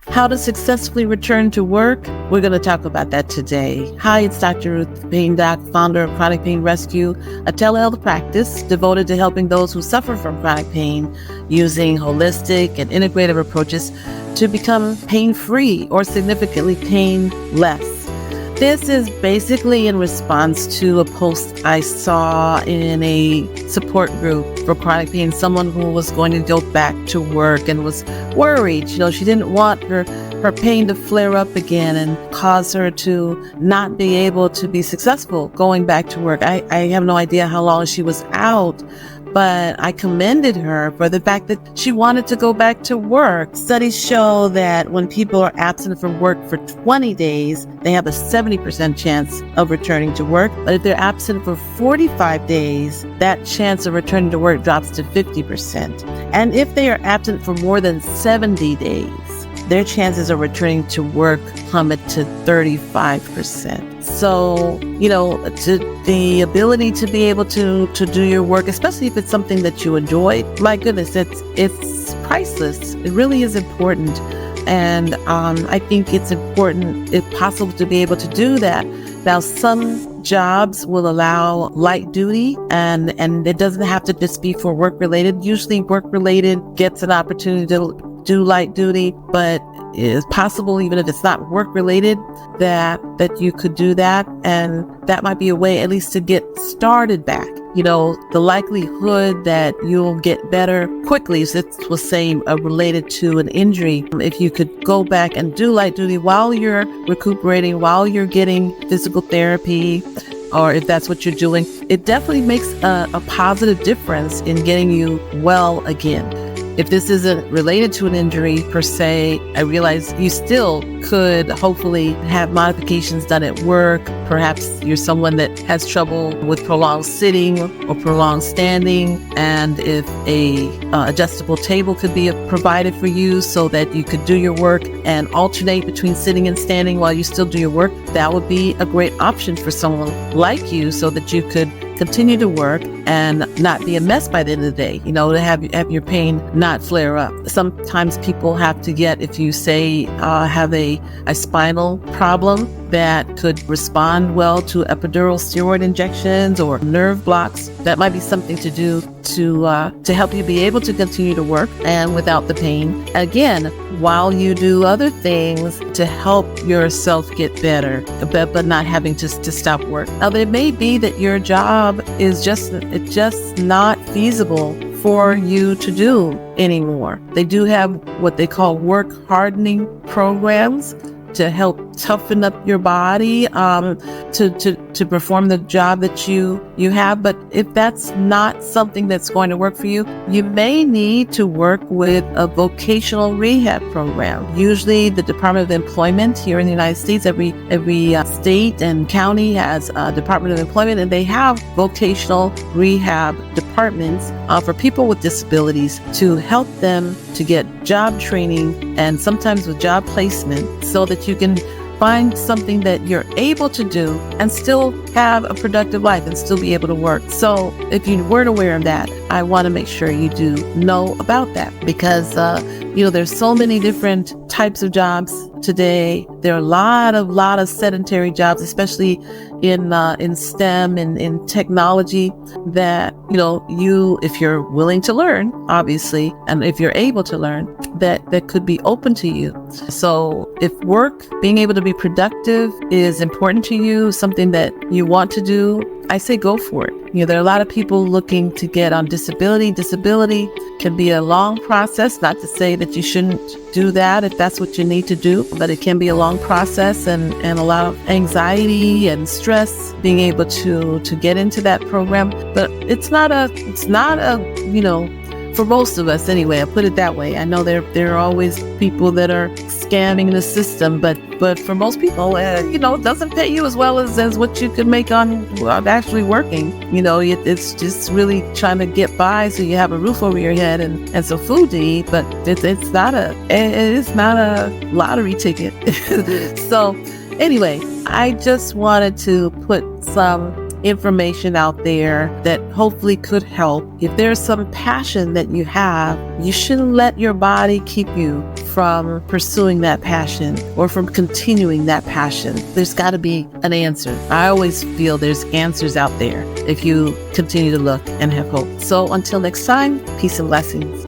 How to successfully return to work? We're going to talk about that today. Hi, it's Dr. Ruth Pain Doc, founder of Chronic Pain Rescue, a telehealth practice devoted to helping those who suffer from chronic pain using holistic and integrative approaches to become pain-free or significantly pain-less. This is basically in response to a post I saw in a support group for chronic pain, someone who was going to go back to work and was worried. She didn't want her pain to flare up again and cause her to not be able to be successful going back to work. I have no idea how long she was out, but I commended her for the fact that she wanted to go back to work. Studies show that when people are absent from work for 20 days, they have a 70% chance of returning to work. But if they're absent for 45 days, that chance of returning to work drops to 50%. And if they are absent for more than 70 days, their chances of returning to work plummet to 35%. So, the ability to be able to do your work, especially if it's something that you enjoy, my goodness, it's priceless. It really is important. And I think it's important, if possible, to be able to do that. Now, some jobs will allow light duty, and it doesn't have to just be for work-related. Usually work-related gets an opportunity to do light duty, but it's possible, even if it's not work-related, that you could do that. And that might be a way at least to get started back. The likelihood that you'll get better quickly, as it was saying, related to an injury. If you could go back and do light duty while you're recuperating, while you're getting physical therapy, or if that's what you're doing, it definitely makes a positive difference in getting you well again. If this isn't related to an injury per se, I realize you still could hopefully have modifications done at work. Perhaps you're someone that has trouble with prolonged sitting or prolonged standing, and if a adjustable table could be provided for you so that you could do your work and alternate between sitting and standing while you still do your work, that would be a great option for someone like you, so that you could continue to work and not be a mess by the end of the day, to have your pain not flare up. Sometimes people have to get, if you say have a spinal problem that could respond well to epidural steroid injections or nerve blocks, that might be something to do to help you be able to continue to work and without the pain. Again, while you do other things to help yourself get better, but not having to stop work. Now, there may be that your job is just not feasible for you to do anymore. They do have what they call work hardening programs to help toughen up your body to perform the job that you have. But if that's not something that's going to work for you, you may need to work with a vocational rehab program. Usually the Department of Employment here in the United States, every state and county has a Department of Employment, and they have vocational rehab departments for people with disabilities to help them to get job training and sometimes with job placement, so that you can find something that you're able to do and still have a productive life and still be able to work. So if you weren't aware of that, I want to make sure you do know about that, because there's so many different types of jobs today. There are a lot of sedentary jobs, especially in STEM and in technology, that if you're willing to learn, obviously, and if you're able to learn, that could be open to you. So if work, being able to be productive, is important to you, something that you want to do, I say go for it. There are a lot of people looking to get on disability. Disability can be a long process, not to say that you shouldn't do that if that's what you need to do, but it can be a long process and a lot of anxiety and stress being able to get into that program. But it's not a for most of us anyway, I'll put it that way. I know there are always people that are scamming the system, but for most people, it doesn't pay you as well as what you could make on actually working. It's just really trying to get by so you have a roof over your head and some food to eat, but it's not a lottery ticket. So anyway, I just wanted to put some information out there that hopefully could help. If there's some passion that you have, you shouldn't let your body keep you from pursuing that passion or from continuing that passion. There's got to be an answer. I always feel there's answers out there if you continue to look and have hope. So until next time, peace and blessings.